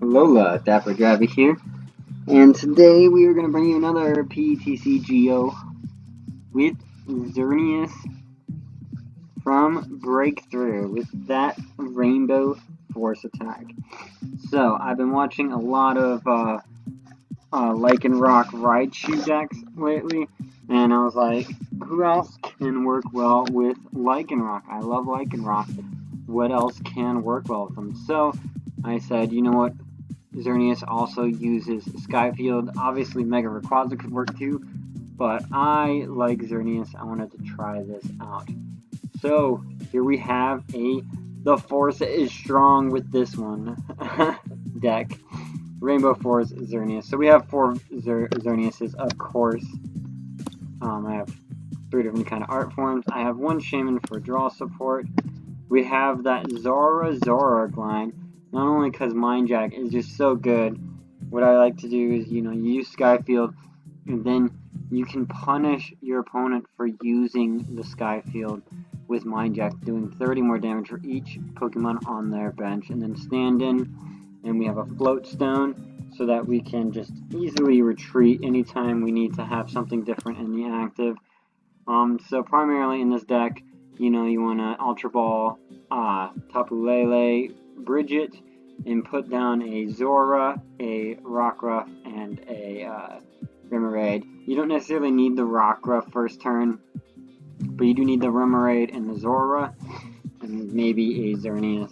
Alola DapperDraby here, and today we are going to bring you another PTCGO with Xerneas from Breakthrough with that Rainbow Force attack. So, I've been watching a lot of Lycanroc Raichu decks lately, and I was like, who else can work well with Lycanroc? I love Lycanroc. What else can work well with them? So, I said, you know what? Xerneas also uses Skyfield. Obviously, Mega Rayquaza could work too, but I like Xerneas. I wanted to try this out. So, here we have the Force is strong with this one deck. Rainbow Force Xerneas. So we have 4 Xerneases, of course. I have 3 different kind of art forms. I have 1 Shaymin for draw support. We have that Zoroark line. Not only because Mind Jack is just so good, what I like to do is, you use Skyfield, and then you can punish your opponent for using the Skyfield with Mind Jack, doing 30 more damage for each Pokemon on their bench, and then stand in, and we have a Float Stone, so that we can just easily retreat anytime we need to have something different in the active. So primarily in this deck, you want to Ultra Ball, Tapu Lele, Brigette, and put down a Zorua, a Rockruff, and a Remoraid. You don't necessarily need the Rockruff first turn, but you do need the Remoraid and the Zorua, and maybe a Xerneas.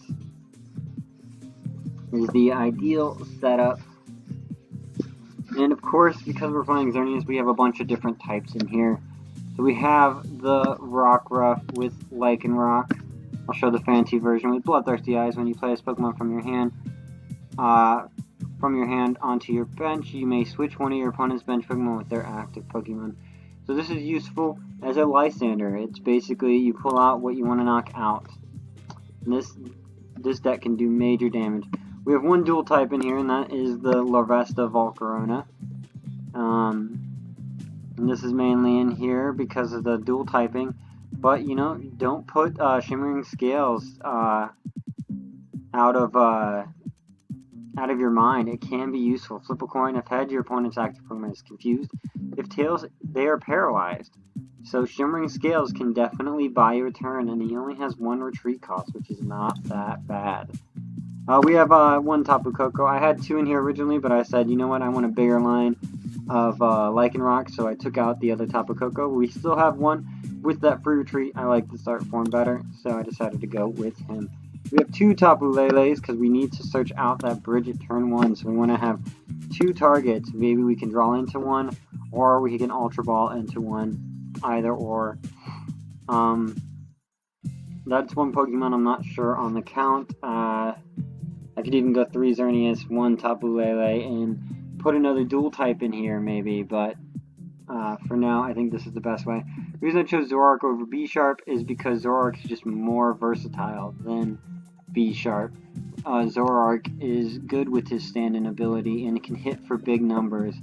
Is the ideal setup. And of course, because we're playing Xerneas, we have a bunch of different types in here. So we have the Rockruff with Lycanroc. I'll show the fancy version with Bloodthirsty Eyes. When you play this Pokemon from your hand onto your bench, you may switch one of your opponent's bench Pokemon with their active Pokemon. So this is useful as a Lysandre. It's basically you pull out what you want to knock out. And this deck can do major damage. We have 1 dual type in here, and that is the Larvesta Volcarona. And this is mainly in here because of the dual typing. But, don't put Shimmering Scales out of your mind. It can be useful. Flip a coin. If head, your opponent's active Pokemon is confused. If tails, they are paralyzed. So Shimmering Scales can definitely buy you a turn, and he only has 1 retreat cost, which is not that bad. We have 1 Tapu Koko. I had 2 in here originally, but I said, you know what, I want a bigger line of Lycanroc, so I took out the other Tapu Koko. We still have 1 with that free retreat. I like the start form better, so I decided to go with him. We have 2 Tapu Lele's because we need to search out that Brigette turn 1, so we want to have 2 targets. Maybe we can draw into 1, or we can Ultra Ball into 1, either or. That's 1 Pokemon I'm not sure on the count. I could even go 3 Xerneas, 1 Tapu Lele, and put another dual type in here maybe, but for now I think this is the best way. The reason I chose Zoroark over B-Sharp is because Zoroark is just more versatile than B-Sharp. Zoroark is good with his stand-in ability and can hit for big numbers.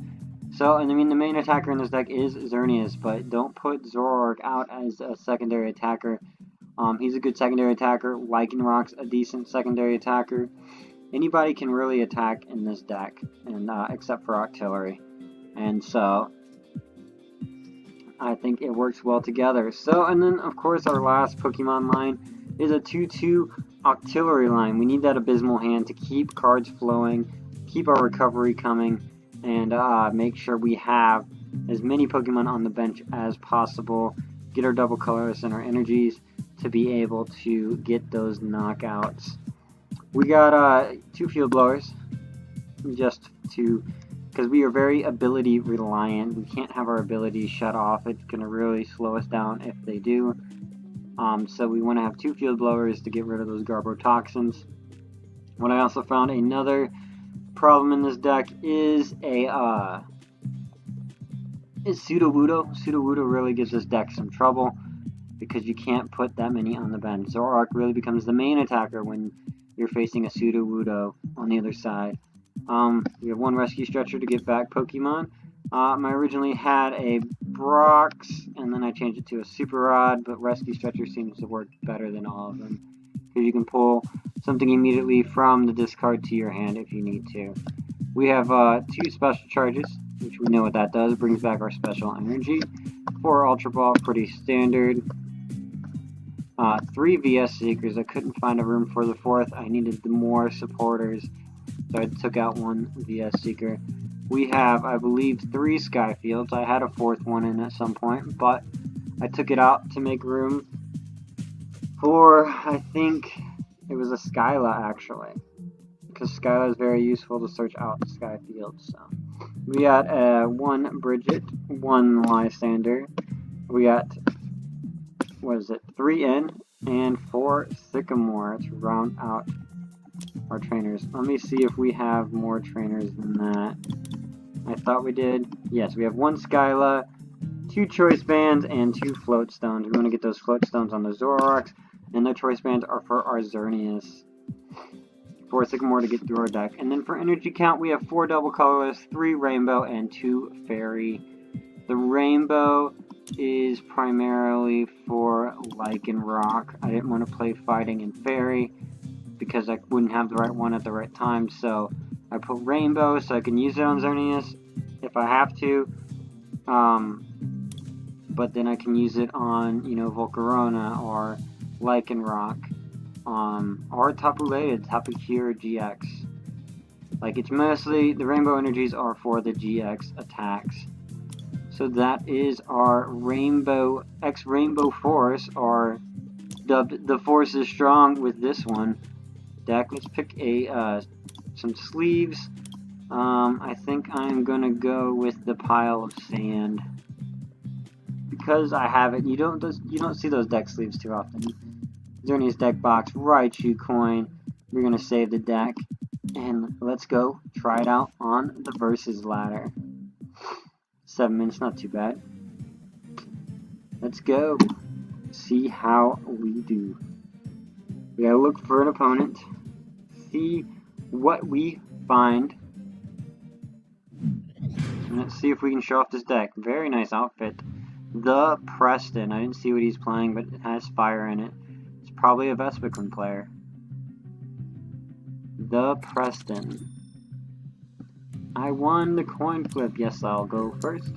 So, and I mean, the main attacker in this deck is Xerneas, but don't put Zoroark out as a secondary attacker. He's a good secondary attacker. Lycanroc's a decent secondary attacker. Anybody can really attack in this deck, and except for Octillery. And so, I think it works well together. So, and then, of course, our last Pokemon line is a 2-2 Octillery line. We need that Abysmal Hand to keep cards flowing, keep our recovery coming, and make sure we have as many Pokemon on the bench as possible, get our double colors and our energies to be able to get those knockouts. We got 2 Field Blowers, just to, because we are very ability reliant. We can't have our abilities shut off. It's going to really slow us down if they do. So we want to have 2 Field Blowers to get rid of those Garbotoxins. What I also found another problem in this deck is a Sudowoodo. Sudowoodo really gives this deck some trouble because you can't put that many on the bench. Zoroark really becomes the main attacker when you're facing a Sudowoodo on the other side. We have 1 Rescue Stretcher to get back Pokemon. I originally had a Brox, and then I changed it to a Super Rod, but Rescue Stretcher seems to work better than all of them. Because you can pull something immediately from the discard to your hand if you need to. We have 2 special charges, which we know what that does. Brings back our special energy. 4 Ultra Ball, pretty standard. 3 VS Seekers. I couldn't find a room for the 4th. I needed more supporters, so I took out 1 VS Seeker. We have, I believe, 3 Sky Fields. I had a 4th one in at some point, but I took it out to make room for, I think, it was a Skyla, actually. Because Skyla is very useful to search out Sky Fields. So we got 1 Brigette, 1 Lysandre. We got, what is it, 3 N and 4 Sycamore to round out our trainers. Let me see if we have more trainers than that. I thought we did. Yes, we have 1 Skyla, 2 Choice Bands, and 2 Float Stones. We want to get those Float Stones on the Zoroarks, and the Choice Bands are for our Xerneas. 4 Sycamore to get through our deck. And then for energy count, we have 4 double colorless, 3 rainbow, and 2 fairy. The rainbow is primarily for Lycanroc. I didn't want to play fighting and fairy because I wouldn't have the right one at the right time, so I put rainbow so I can use it on Xerneas if I have to. But then I can use it on, you know, Volcarona or Lycanroc. Or Tapu Lele-GX. Like, it's mostly, the rainbow energies are for the GX attacks. So that is our Rainbow Force, or dubbed the Force is Strong with this one deck. Let's pick some sleeves. I think I'm gonna go with the pile of sand. Because I have it, you don't see those deck sleeves too often. Xerneas deck box, Raichu coin. We're gonna save the deck, and let's go try it out on the versus ladder. 7 minutes, not too bad. Let's go. See how we do. We gotta look for an opponent, see what we find, and let's see if we can show off this deck. Very nice outfit. The Preston. I didn't see what he's playing, but it has fire in it. Probably a Vespiquen player. The Preston. I won the coin flip. Yes, I'll go first.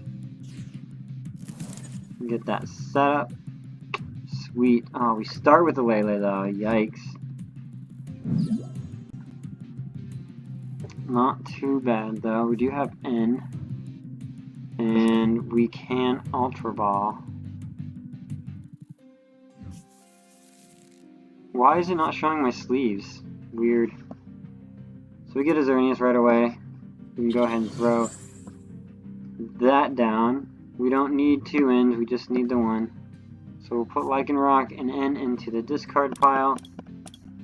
Get that set up. Sweet. Oh, we start with the Lele though. Yikes. Not too bad though. We do have N. And we can Ultra Ball. Why is it not showing my sleeves? Weird. So we get a Xerneas right away. We can go ahead and throw that down. We don't need 2 N's, we just need the 1. So we'll put Lycanroc and N into the discard pile.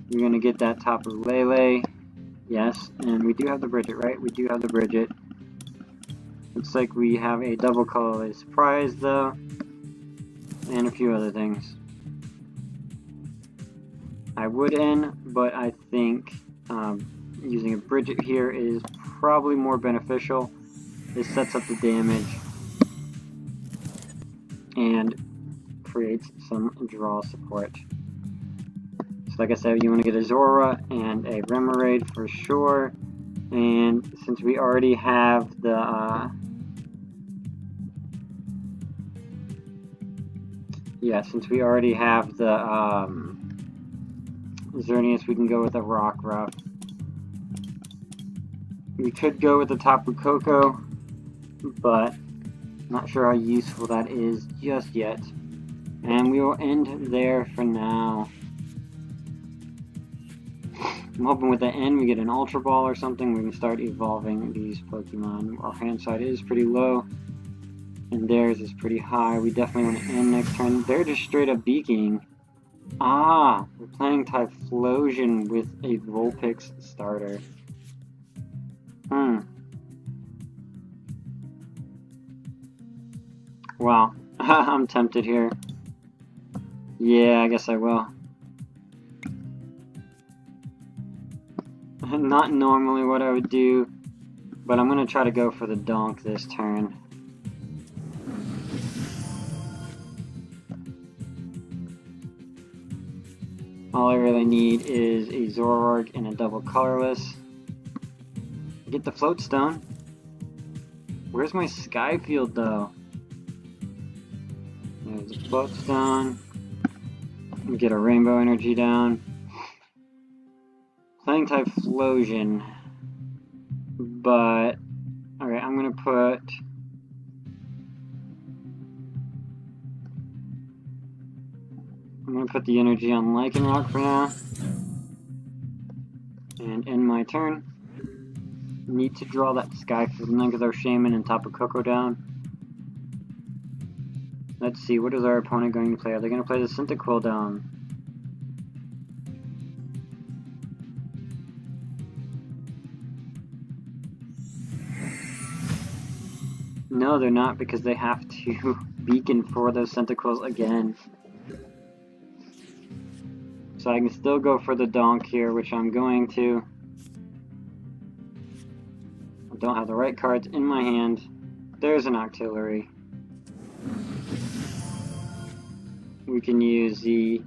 We're going to get that Tapu Lele. Yes, and we do have the Brigette, right? We do have the Brigette. Looks like we have a double colorless surprise though. And a few other things. I would N, but I think using a Brigette here is probably more beneficial. It sets up the damage and creates some draw support. So like I said, you want to get a Zorua and a Remoraid for sure. And since we already have the Xerneas, we can go with a Rockruff. We could go with the Tapu Koko, but not sure how useful that is just yet. And we will end there for now. I'm hoping with the end we get an Ultra Ball or something. We can start evolving these Pokemon. Our hand side is pretty low, and theirs is pretty high. We definitely want to end next turn. They're just straight up beaking. Ah, we're playing Typhlosion with a Vulpix starter. Wow, I'm tempted here. Yeah, I guess I will. Not normally what I would do, but I'm going to try to go for the donk this turn. All I really need is a Zoroark and a double colorless. Get the float stone. Where's my sky field though? There's the float stone. Get a rainbow energy down. Playing Typhlosion. But alright, I'm gonna put the energy on Lycanroc for now. And end my turn. Need to draw that sky field and then get our Shaymin and Tapu Koko down. Let's see, what is our opponent going to play? Are they going to play the Cyndaquil down? No, they're not, because they have to beacon for those Cyndaquils again. So I can still go for the donk here, which I'm going to. I don't have the right cards in my hand. There's an Octillery. We can use the...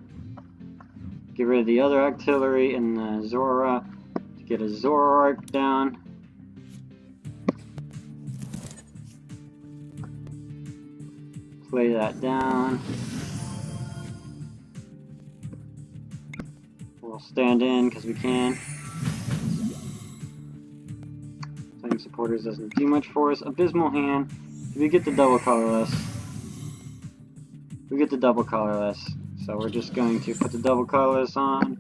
get rid of the other Octillery and the Zorua to get a Zoroark down. Play that down. We'll stand in because we can. Playing supporters doesn't do much for us. Abysmal hand. We get the double colorless. We get the double colorless. So we're just going to put the double colorless on.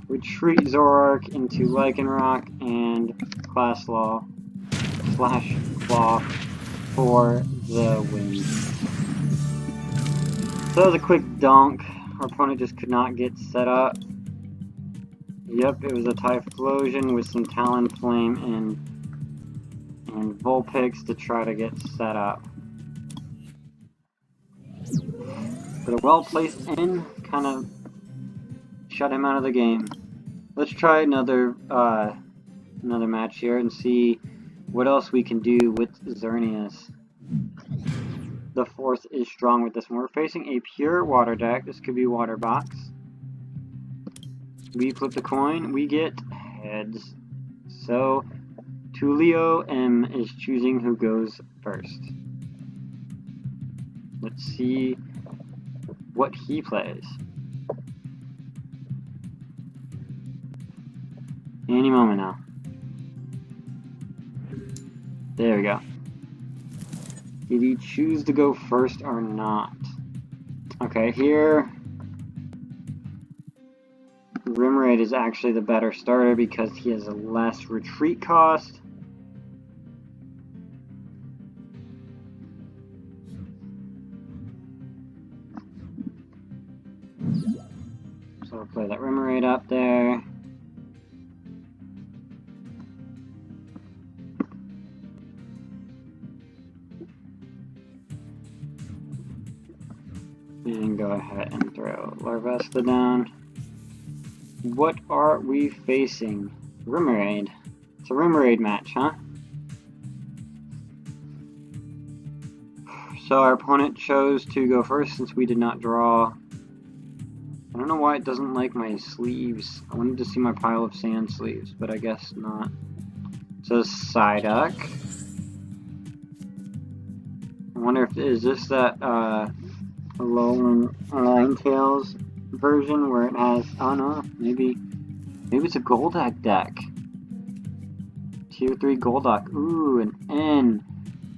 Retreat Zoroark into Lycanroc and Class Law slash Claw for the win. So that was a quick donk. Our opponent just could not get set up. Yep, it was a Typhlosion with some Talonflame and Vulpix to try to get set up. But a well-placed in kind of shut him out of the game. Let's try another match here and see what else we can do with Xerneas. The fourth is strong with this one. We're facing a pure water deck. This could be Water Box. We flip the coin, we get heads. So, Tulio M is choosing who goes first. Let's see what he plays. Any moment now. There we go. Did he choose to go first or not? Okay, here Remoraid is actually the better starter because he has a less retreat cost. So we'll play that Remoraid up there. And go ahead and throw Larvesta down. What are we facing? Remoraid. It's a Remoraid match, huh? So our opponent chose to go first since we did not draw. I don't know why it doesn't like my sleeves. I wanted to see my pile of sand sleeves, but I guess not. So Psyduck. I wonder if is this that Alolan Ninetales version where it has, oh no, maybe it's a Golduck deck. Tier 3 Golduck. Ooh, an N.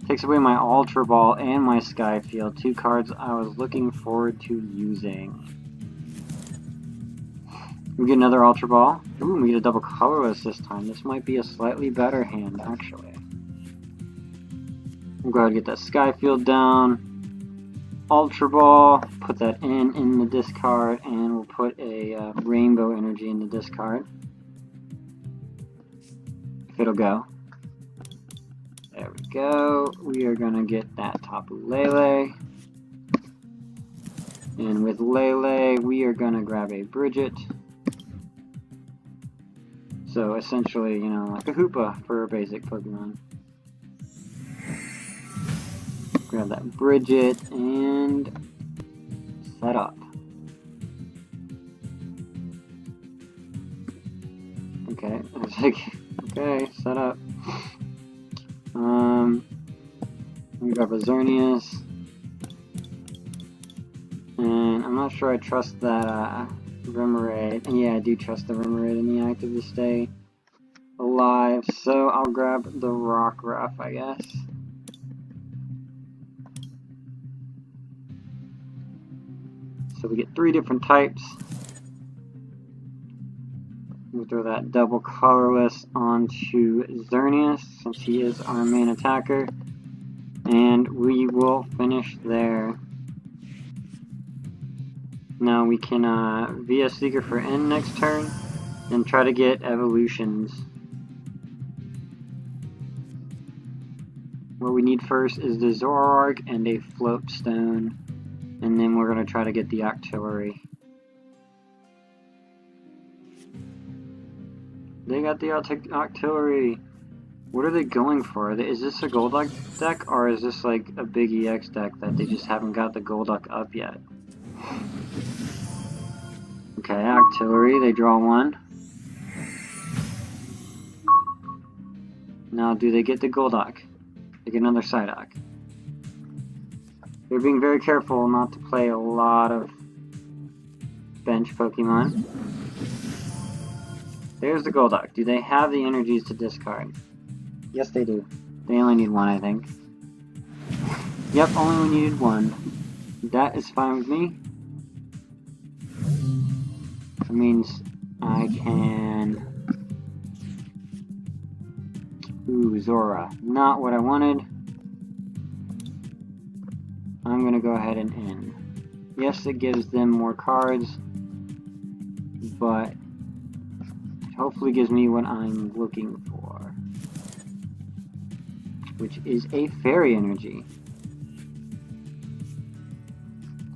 Takes away my Ultra Ball and my Sky Field. Two cards I was looking forward to using. We get another Ultra Ball. Ooh, we get a double colorless this time. This might be a slightly better hand, actually. We'll go ahead and get that Sky Field down. Ultra Ball, put that in the discard, and we'll put a Rainbow Energy in the discard. If it'll go. There we go. We are going to get that Tapu Lele. And with Lele, we are going to grab a Brigette. So essentially, you know, like a Hoopa for a basic Pokemon. Grab that Brigette and set up. Okay, I was like, okay, set up. We grab a Xerneas. And I'm not sure I trust that Remoraid. And yeah, I do trust the Remoraid in the active to stay alive. So I'll grab the Rockruff, I guess. So we get 3 different types. We'll throw that double colorless onto Xerneas since he is our main attacker. And we will finish there. Now we can VS Seeker for N next turn and try to get evolutions. What we need first is the Zoroark and a Float Stone, and then we're going to try to get the Octillery. They got the Octillery. What are they going for? Is this a Golduck deck, or is this like a big EX deck that they just haven't got the Golduck up yet? Okay, Octillery, they draw 1. Now, do they get the Golduck? They get another Psyduck. They're being very careful not to play a lot of bench Pokemon. There's the Golduck. Do they have the energies to discard? Yes, they do. They only need 1, I think. Yep, only we needed 1. That is fine with me. That means I can... Ooh, Zora. Not what I wanted. I'm gonna go ahead and end. Yes, it gives them more cards, but it hopefully gives me what I'm looking for, which is a Fairy Energy.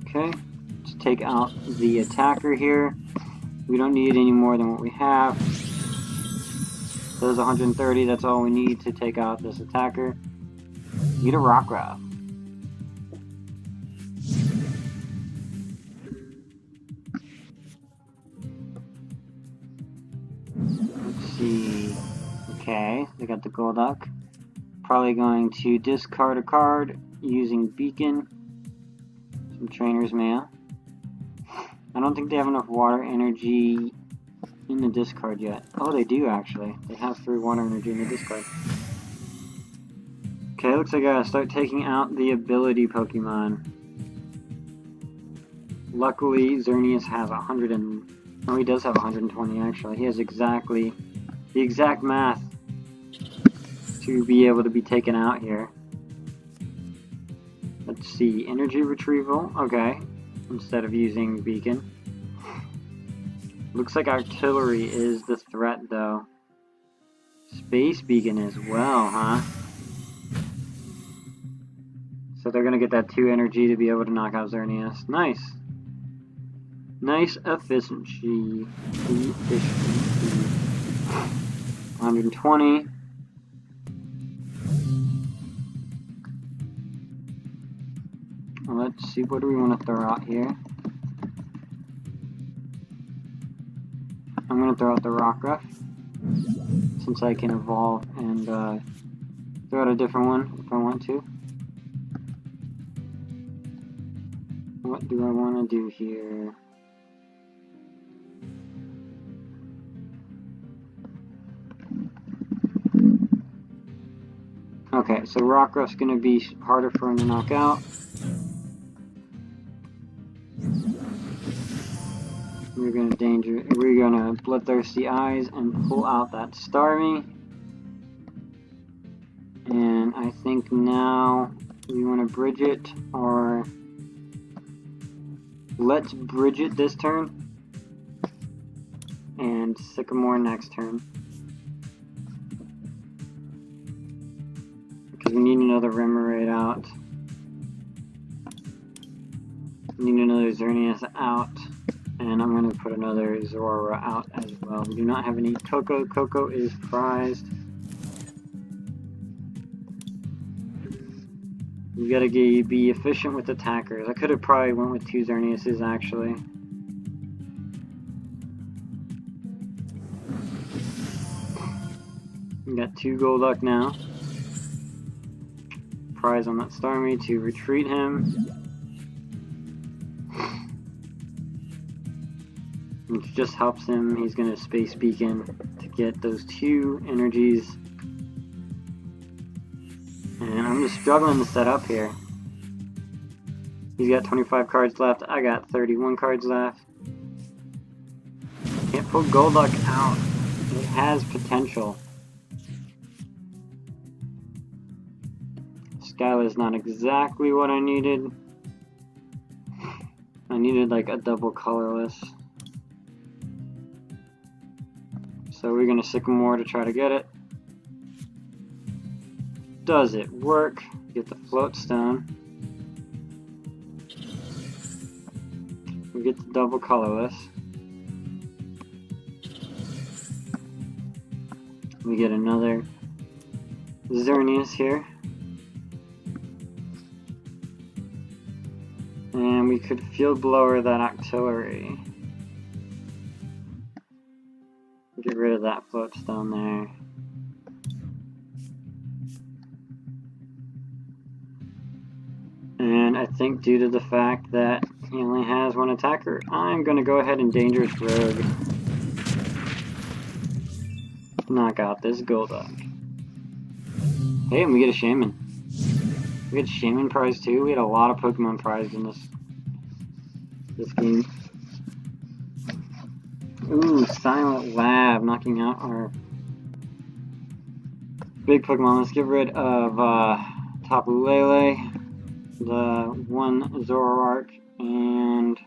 Okay, let's take out the attacker here. We don't need any more than what we have. There's 130, that's all we need to take out this attacker. Need a Rockruff. Let's see. Okay, they got the Golduck. Probably going to discard a card using Beacon. Some Trainer's Mail. I don't think they have enough water energy in the discard yet. Oh, they do actually. They have 3 water energy in the discard. Okay, looks like I gotta start taking out the ability Pokemon. Luckily, Xerneas has 100 and... Oh, he does have 120 actually. He has exactly the exact math to be able to be taken out here. Let's see, energy retrieval. Okay, instead of using Beacon. Looks like Octillery is the threat, though. Space Beacon as well, huh? So they're gonna get that 2 energy to be able to knock out Xerneas. Nice. Nice efficiency. 120. Let's see, what do we want to throw out here? I'm going to throw out the Rockruff, since I can evolve and throw out a different one if I want to. What do I want to do here? Okay, so Rockruff's going to be harder for him to knock out. We're gonna Bloodthirsty Eyes and pull out that Starmie. And I think now we want to bridge it, or let's bridge it this turn and Sycamore next turn. Because we need another Remoraid out. We need another Xerneas out. And I'm going to put another Zorua out as well. We do not have any Koko. Koko is prized. You gotta be efficient with attackers. I could have probably went with 2 Xerneases actually. We got 2 Golduck now. Prize on that Starmie to retreat him. Which just helps him. He's going to Space Beacon to get those 2 energies. And I'm just struggling to set up here. He's got 25 cards left. I got 31 cards left. Can't pull Golduck out. It has potential. Skyla's not exactly what I needed. I needed like a double colorless. So we're going to Sycamore to try to get it. Does it work? Get the Float Stone. We get the double colorless. We get another Xerneas here. And we could Field Blower that Octillery. Get rid of that Float Stone there. And I think due to the fact that he only has 1 attacker, I'm going to go ahead and Dangerous Rogue. Knock out this Golduck. Hey, and we get a Shaymin. We get Shaymin prize too. We had a lot of Pokemon prize in this game. Ooh, Silent Lab knocking out our big Pokemon. Let's get rid of Tapu Lele, the 1 Zoroark, and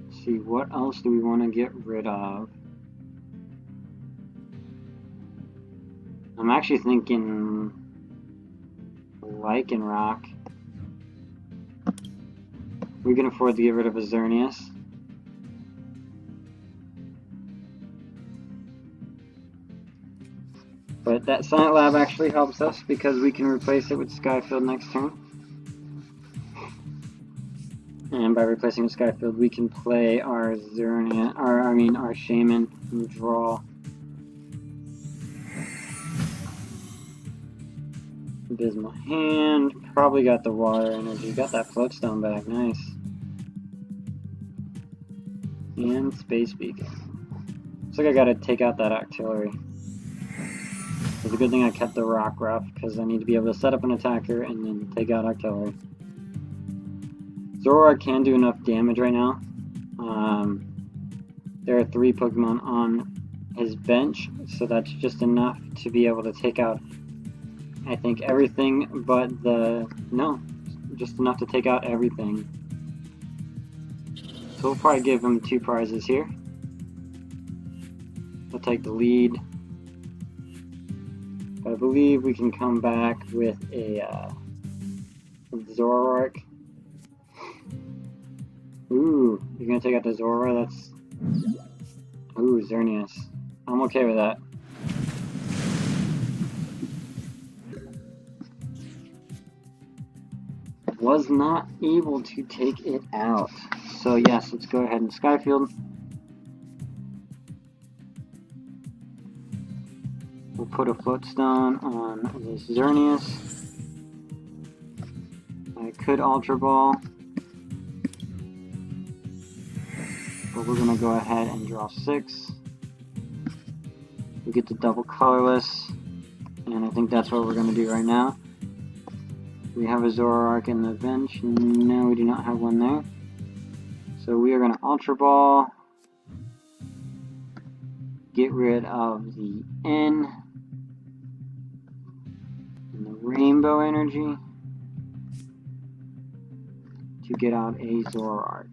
let's see, what else do we want to get rid of? I'm actually thinking Lycanroc. We can afford to get rid of a Xerneas. But that Silent Lab actually helps us because we can replace it with Skyfield next turn. And by replacing with Skyfield, we can play our Xerneas, our Shaymin and draw. Abysmal Hand, probably got the Water Energy, got that Float Stone back, nice. And Space Beacon. Looks like I gotta take out that Octillery. It's a good thing I kept the Rockruff, because I need to be able to set up an attacker and then take out Octillery. Zoroark can do enough damage right now. There are 3 Pokemon on his bench, so that's just enough to be able to take out, I think, everything but just enough to take out everything. So we'll probably give him 2 prizes here. I'll take the lead. But I believe we can come back with a Zoroark. Ooh, you're gonna take out the Zorua? That's... Ooh, Xerneas. I'm okay with that. Was not able to take it out. So yes, let's go ahead and Skyfield. We'll put a Float Stone on this Xerneas. I could Ultra Ball, but we're going to go ahead and draw 6. We get the double colorless, and I think that's what we're going to do right now. We have a Zoroark in the bench. No, we do not have one there. So we are going to Ultra Ball, get rid of the N and the Rainbow Energy to get out a Zoroark.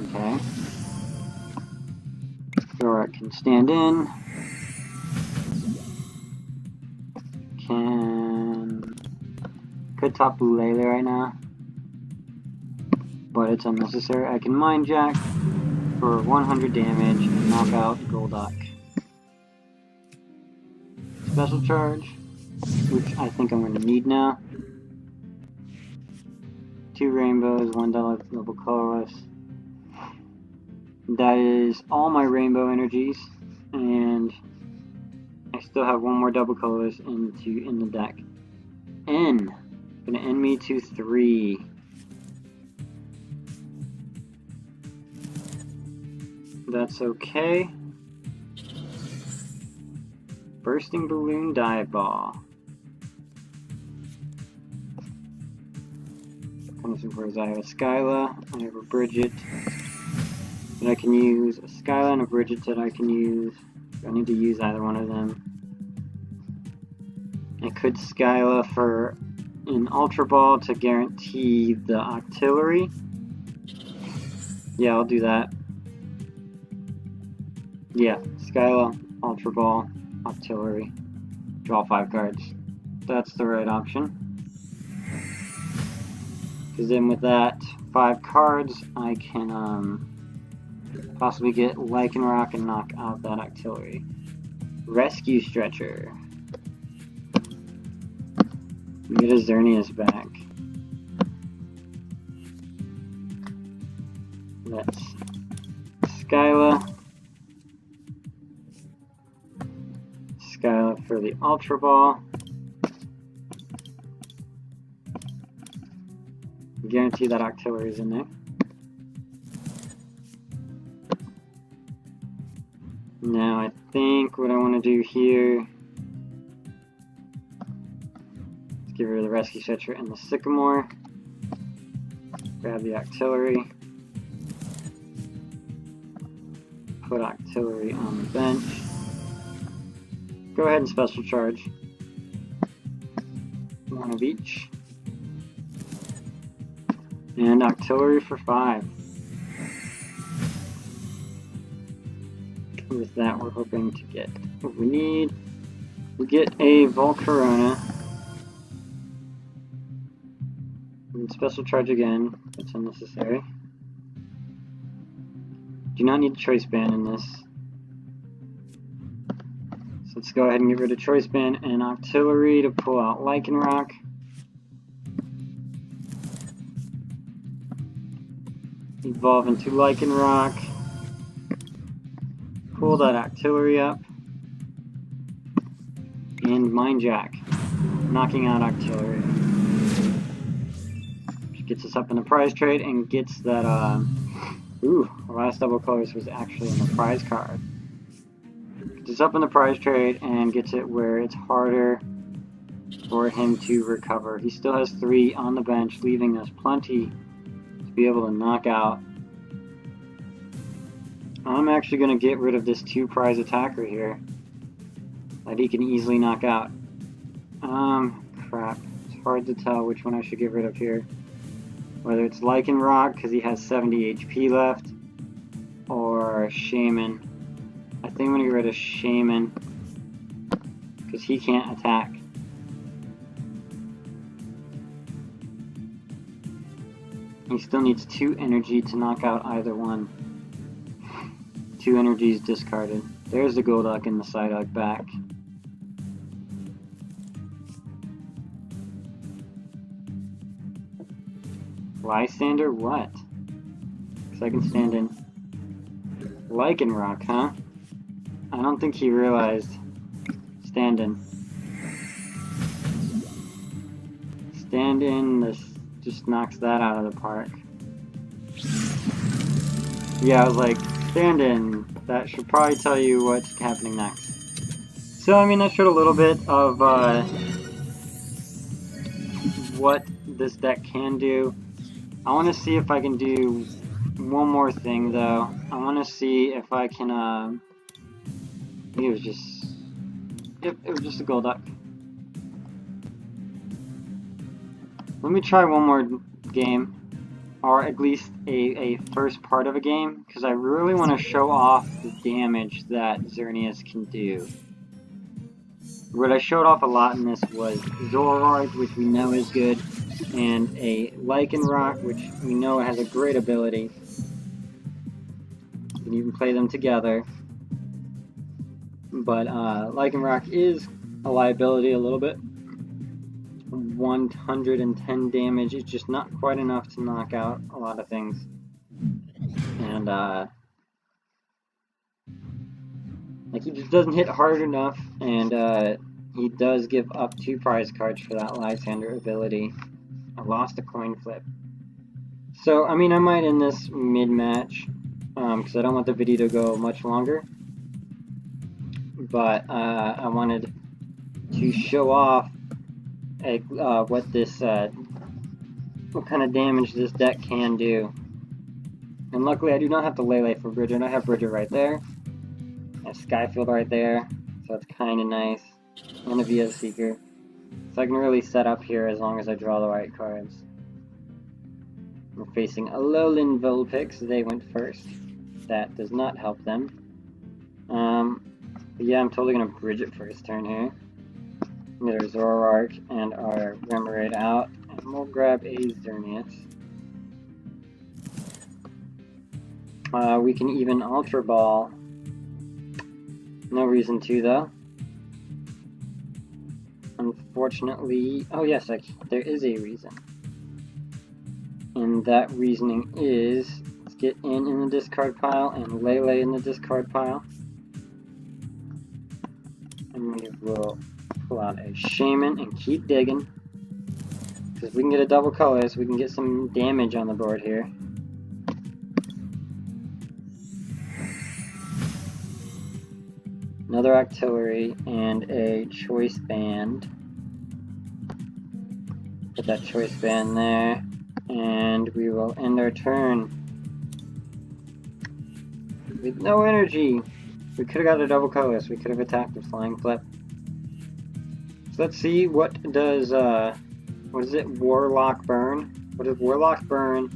Okay. Zoroark can stand in. Could Tapu Lele right now, but it's unnecessary. I can Mind Jack for 100 damage and knock out Golduck. Special Charge, which I think I'm going to need now. 2 rainbows, 1 double colorless. That is all my rainbow energies, and I still have 1 more double colorless in the deck. N. Gonna end me to 3. That's okay. Bursting Balloon Dive Ball. Whereas I have a Skyla, I have a Brigette that I can use, a Skyla and a Brigette that I can use. I need to use either one of them. I could Skyla for an Ultra Ball to guarantee the Octillery. Yeah, I'll do that. Yeah, Skyla, Ultra Ball, Octillery. Draw 5 cards. That's the right option. Because then with that 5 cards, I can possibly get Lycanroc and knock out that Octillery. Rescue Stretcher. We get a Xerneas back. That's Skyla. Skyla for the Ultra Ball. Guarantee that Octillery is in there. Now I think what I want to do here is get rid of the Rescue Stretcher and the Sycamore. Grab the Octillery. Put Octillery on the bench. Go ahead and Special Charge. 1 of each. And Octillery for 5. With that, we're hoping to get what we need. We get a Volcarona. And Special Charge again. That's unnecessary. Do not need a Choice Band in this. So let's go ahead and get rid of Choice Band and Octillery to pull out Lycanroc. Evolve into Lycanroc. Pull that Octillery up. And Mind Jack. Knocking out Octillery. Which gets us up in the prize trade and gets that, ooh, the last double colors was actually in the prize card. Gets us up in the prize trade and gets it where it's harder for him to recover. He still has 3 on the bench, leaving us plenty be able to knock out. I'm actually going to get rid of this 2 prize attacker here that he can easily knock out. Crap. It's hard to tell which one I should get rid of here. Whether it's Lycanroc because he has 70 HP left, or Shaymin. I think I'm going to get rid of Shaymin because he can't attack. He still needs 2 energy to knock out either one. 2 energies discarded. There's the Golduck and the Psyduck back. Lysandre, what? Because I can stand in Lycanroc, huh? I don't think he realized. Stand in. Stand in, this just knocks that out of the park. Yeah, I was like, stand in. That should probably tell you what's happening next. So, I mean, I showed a little bit of what this deck can do. I want to see if I can do one more thing, though. I want to see if I can, I think it was just a Golduck. Let me try one more game, or at least a first part of a game, because I really want to show off the damage that Xerneas can do. What I showed off a lot in this was Zoroark, which we know is good, and a Lycanroc, which we know has a great ability. You can even play them together. But Lycanroc is a liability a little bit. 110 damage. It's just not quite enough to knock out a lot of things. And like, he just doesn't hit hard enough, and he does give up 2 prize cards for that Lysandre ability. I lost a coin flip. So, I mean, I might end this mid-match, because I don't want the video to go much longer. But I wanted to show off what kind of damage this deck can do. And luckily I do not have to Lele for Brigette. I have Brigette right there. I have Skyfield right there, so it's kind of nice. And a VS Seeker. So I can really set up here as long as I draw the right cards. We're facing Alolan Vulpix. They went first. That does not help them. But yeah, I'm totally going to Brigette first turn here. Get our Zoroark and our Remoraid out. And we'll grab a Xerneas. We can even Ultra Ball. No reason to, though. Unfortunately... Oh yes, there is a reason. And that reasoning is... Let's get in the discard pile and Lele in the discard pile. And we will pull out a Shaymin and keep digging. Because we can get a double color, so we can get some damage on the board here. Another Octillery and a Choice Band. Put that Choice Band there. And we will end our turn. With no energy! We could have got a double colorless. We could have attacked with Flying Flip. So let's see what does, what is it? Warlock Burn? What does Warlock Burn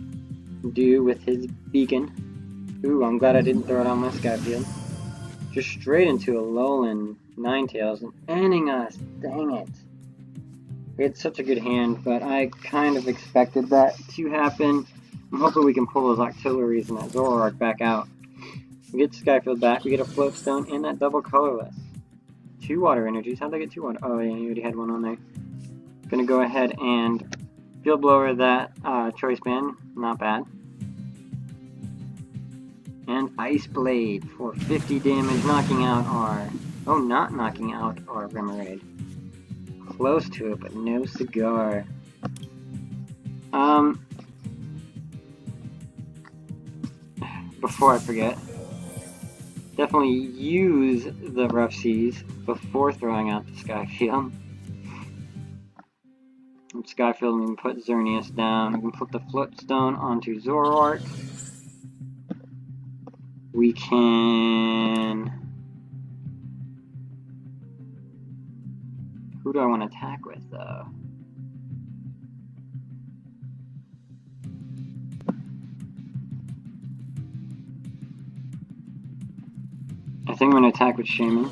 do with his beacon? Ooh, I'm glad I didn't throw it on my Skyfield. Just straight into Alolan Ninetales and ending us. Dang it. We had such a good hand, but I kind of expected that to happen. I'm hoping we can pull those Octilleries and that Zoroark back out. We get Skyfield back, we get a Floatstone and that double colorless. 2 water energies. How'd I get 2 water? Oh yeah, you already had one on there. Gonna go ahead and Field Blower that Choice Band. Not bad. And Ice Blade for 50 damage, knocking out our... Oh, not knocking out our Remoraid. Close to it, but no cigar. Before I forget, definitely use the Rough Seas before throwing out the Skyfield. From Skyfield, we can put Xerneas down. We can put the Floatstone onto Zoroark. We can... Who do I want to attack with, though? I think I'm going to attack with Shaymin.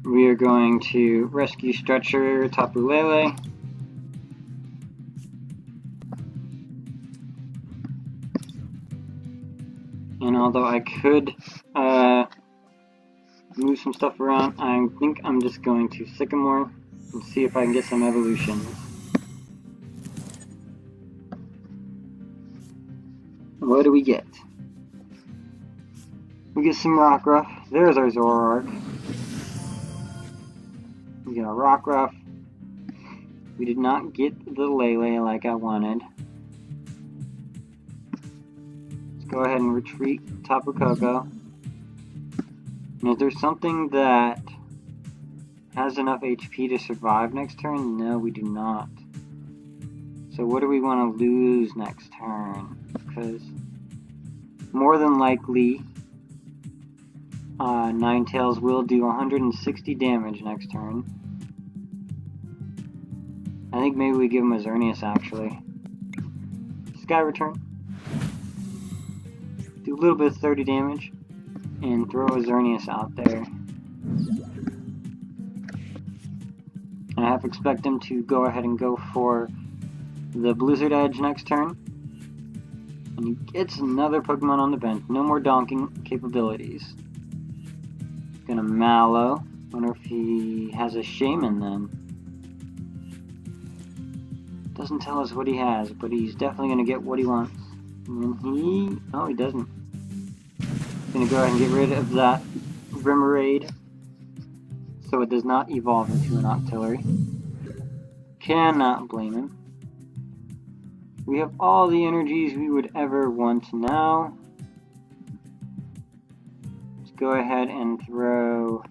We are going to Rescue Stretcher Tapu Lele. And although I could move some stuff around, I think I'm just going to Sycamore and see if I can get some evolutions. What do we get? We get some Rockruff. There's our Zoroark. We get a Rockruff. We did not get the Lele like I wanted. Go ahead and retreat Tapu Koko. And is there something that has enough HP to survive next turn? No, we do not. So what do we want to lose next turn? Because more than likely Ninetales will do 160 damage next turn. I think maybe we give him a Xerneas actually. Sky Return. Do a little bit of 30 damage and throw a Xerneas out there. I have to expect him to go ahead and go for the Blizzard Edge next turn. And he gets another Pokemon on the bench. No more donking capabilities. Gonna Mallow. Wonder if he has a Shaymin then. Doesn't tell us what he has, but he's definitely going to get what he wants. And he... oh, he doesn't. He's going to go ahead and get rid of that Remoraid, so it does not evolve into an Octillery. Cannot blame him. We have all the energies we would ever want now. Let's go ahead and throw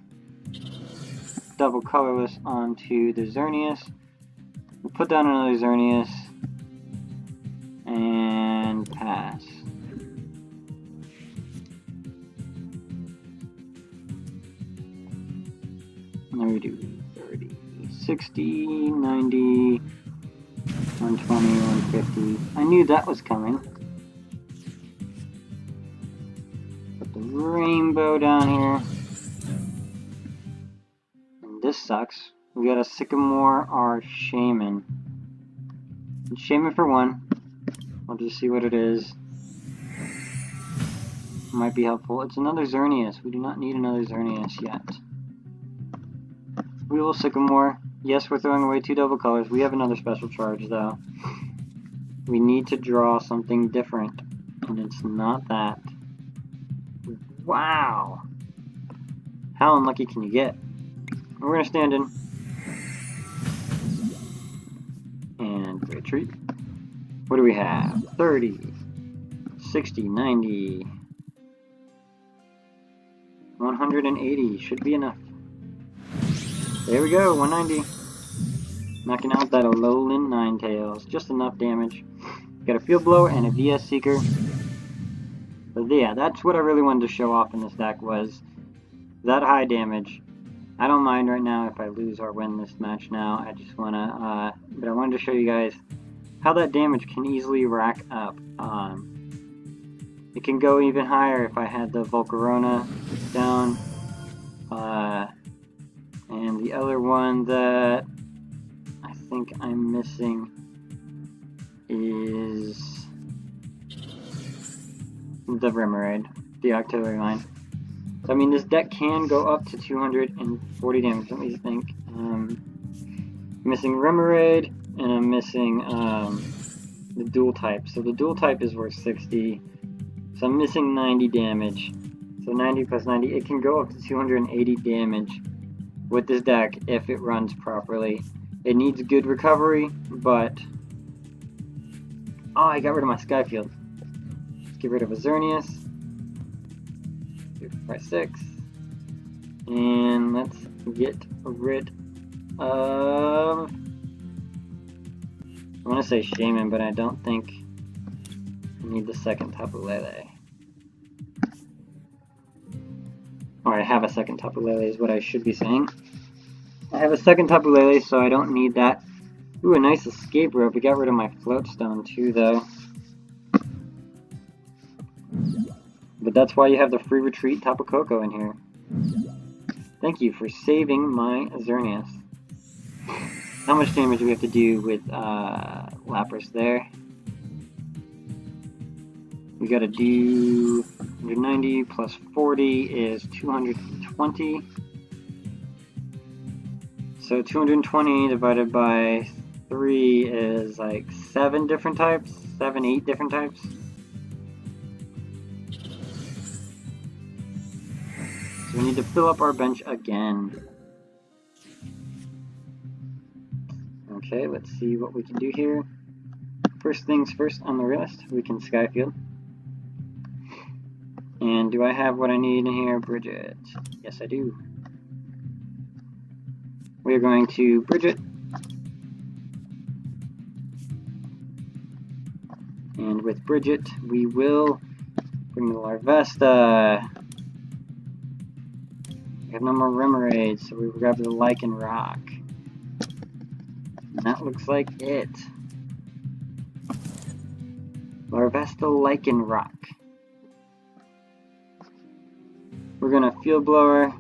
double colorless onto the Xerneas. We'll put down another Xerneas and pass. And then we do 30, 60, 90, 120, 150. I knew that was coming. Put the rainbow down here. And this sucks. We got a Sycamore or Shaymin. Shaymin for 1. I'll just see what it is. Might be helpful. It's another Xerneas. We do not need another Xerneas yet. We will Sycamore. Yes, we're throwing away 2 double colors. We have another special charge, though. We need to draw something different, and it's not that. Wow! How unlucky can you get? We're going to stand in. And retreat. What do we have? 30, 60, 90, 180. Should be enough. There we go, 190. Knocking out that Alolan Ninetales. Just enough damage. Got a Field Blower and a VS Seeker. But yeah, that's what I really wanted to show off in this deck, was that high damage. I don't mind right now if I lose or win this match now. I just wanna, but I wanted to show you guys how that damage can easily rack up. It can go even higher if I had the Volcarona down. And the other one that I think I'm missing is the Remoraid, the Octillery line. So, I mean, this deck can go up to 240 damage. Let me think. Missing Remoraid, and I'm missing the dual type. So the dual type is worth 60. So I'm missing 90 damage. So 90 plus 90, it can go up to 280 damage with this deck if it runs properly. It needs good recovery, but... oh, I got rid of my Skyfield. Let's get rid of a Xerneas. 6. And let's get rid of... I want to say Shaymin, but I don't think I need the second Tapu Lele. Or I have a second Tapu Lele is what I should be saying. I have a second Tapu Lele, so I don't need that. Ooh, a nice escape rope. We got rid of my float stone too, though. But that's why you have the free retreat Tapu Koko in here. Thank you for saving my Xerneas. How much damage do we have to do with Lapras there? We gotta do 190 plus 40 is 220. So 220 divided by 3 is like 7 different types? 7, 8 different types? So we need to fill up our bench again. Okay, let's see what we can do here. First things first on the list, we can Skyfield. And do I have what I need in here? Brigette. Yes, I do. We are going to Brigette. And with Brigette, we will bring the Larvesta. We have no more Remoraid, so we will grab the Lycanroc. And that looks like it. Larvesta Lycanroc. We're gonna Field Blower,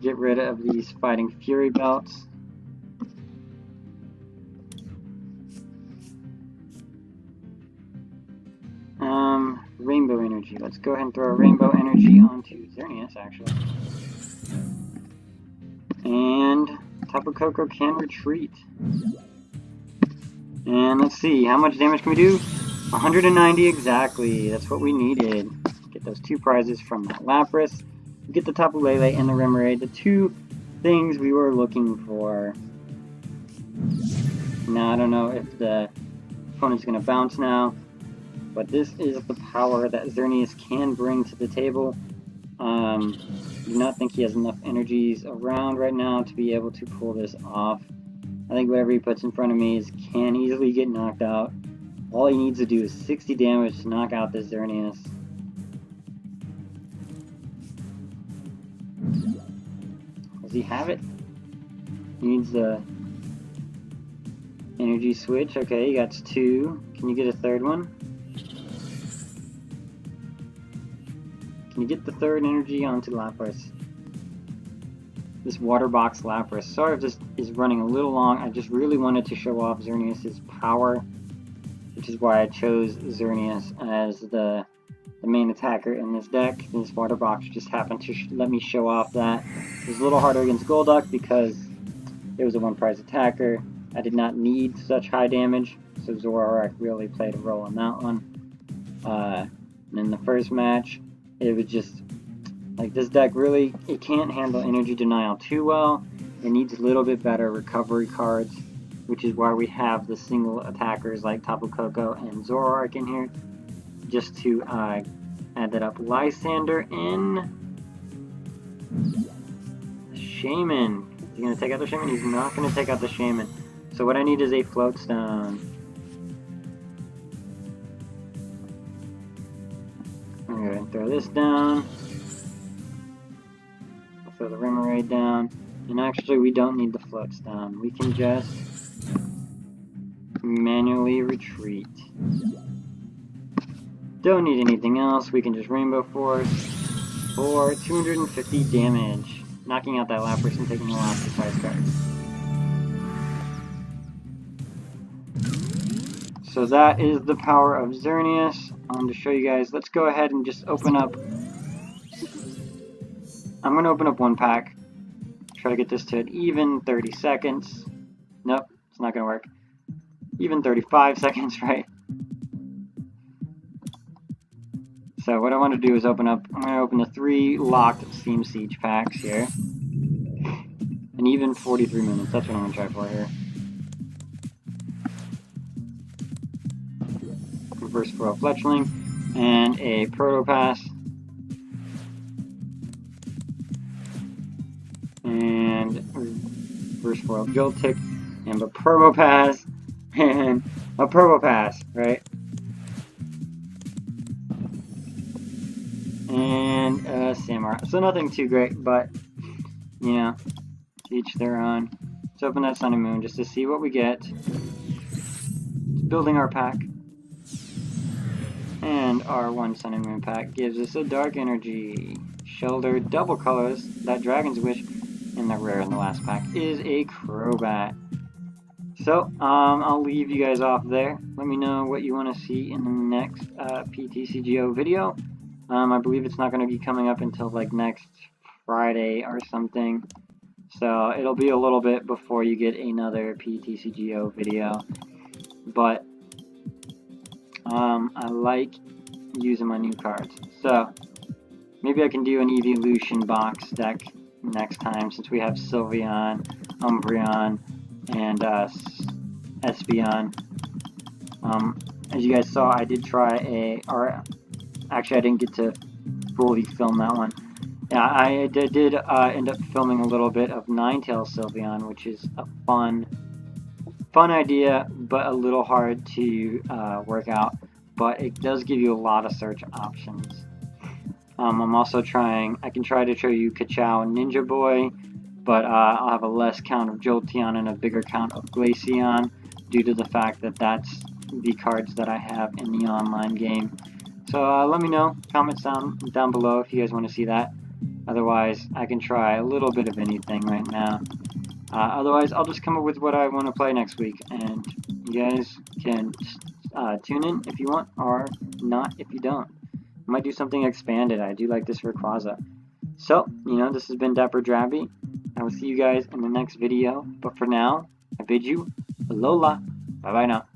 get rid of these Fighting Fury belts. Rainbow Energy. Let's go ahead and throw a Rainbow Energy onto Xerneas, actually. And Tapu Koko can retreat. And let's see, how much damage can we do? 190 exactly. That's what we needed. Get those 2 prizes from that Lapras. Get the Tapu Lele and the Remoraid, the 2 things we were looking for. Now, I don't know if the opponent's going to bounce now, but this is the power that Xerneas can bring to the table. Do not think he has enough energies around right now to be able to pull this off. I think whatever he puts in front of me can easily get knocked out. All he needs to do is 60 damage to knock out this Xerneas. Does he have it? He needs the energy switch. Okay, he got 2. Can you get a third one? Can you get the third energy onto Lapras? This water box Lapras. Sorry if this is running a little long. I just really wanted to show off Xerneas' power, which is why I chose Xerneas as the main attacker in this deck. This water box just happened to let me show off that. It was a little harder against Golduck because it was a 1 prize attacker. I did not need such high damage, so Zoroark really played a role in that one. And in the first match, it was just like this deck really, it can't handle energy denial too well. It needs a little bit better recovery cards, which is why we have the single attackers like Tapu Koko and Zoroark in here, just to add that up. Lysandre in Shaymin. Is he going to take out the Shaymin? He's not going to take out the Shaymin. So what I need is a Float Stone. I'm going to throw this down. I'll throw the Remoraid down. And actually we don't need the Float Stone. We can just manually retreat. Don't need anything else. We can just Rainbow Force for 250 damage. Knocking out that Lapras and taking the last surprise card. So that is the power of Xerneas. To show you guys, let's go ahead and just open up. I'm going to open up 1 pack. Try to get this to an even 30 seconds. Nope, it's not going to work. Even 35 seconds, right? So what I want to do is open up, I'm going to open the 3 locked Steam Siege packs here. And even 43 minutes, that's what I'm going to try for here. Reverse Foil Fletchling, and a Protopass. And Reverse Foil Joltik, and a Probopass, and a Probopass, right? And Samurai. So nothing too great, but, you know, to each their own. Let's open that Sun and Moon just to see what we get. It's building our pack. And our 1 Sun and Moon pack gives us a Dark Energy, Shoulder, double colors, that Dragon's Wish, and the rare in the last pack is a Crobat. So, I'll leave you guys off there. Let me know what you want to see in the next PTCGO video. I believe it's not going to be coming up until like next Friday or something. So, it'll be a little bit before you get another PTCGO video. But I like using my new cards. So, maybe I can do an Evolution box deck next time since we have Sylveon, Umbreon, and Espeon. As you guys saw, I did try actually I didn't get to fully film that one. Yeah, I did end up filming a little bit of Ninetales Sylveon, which is a fun idea, but a little hard to work out. But it does give you a lot of search options. I'm also I can try to show you Kachow and Ninja Boy, but I'll have a less count of Jolteon and a bigger count of Glaceon due to the fact that that's the cards that I have in the online game. So let me know, comments down below if you guys want to see that. Otherwise, I can try a little bit of anything right now. Otherwise, I'll just come up with what I want to play next week, and you guys can tune in if you want, or not if you don't. I might do something expanded. I do like this Rayquaza. So, this has been DapperDraby. I will see you guys in the next video, but for now, I bid you Alola Bye-bye now.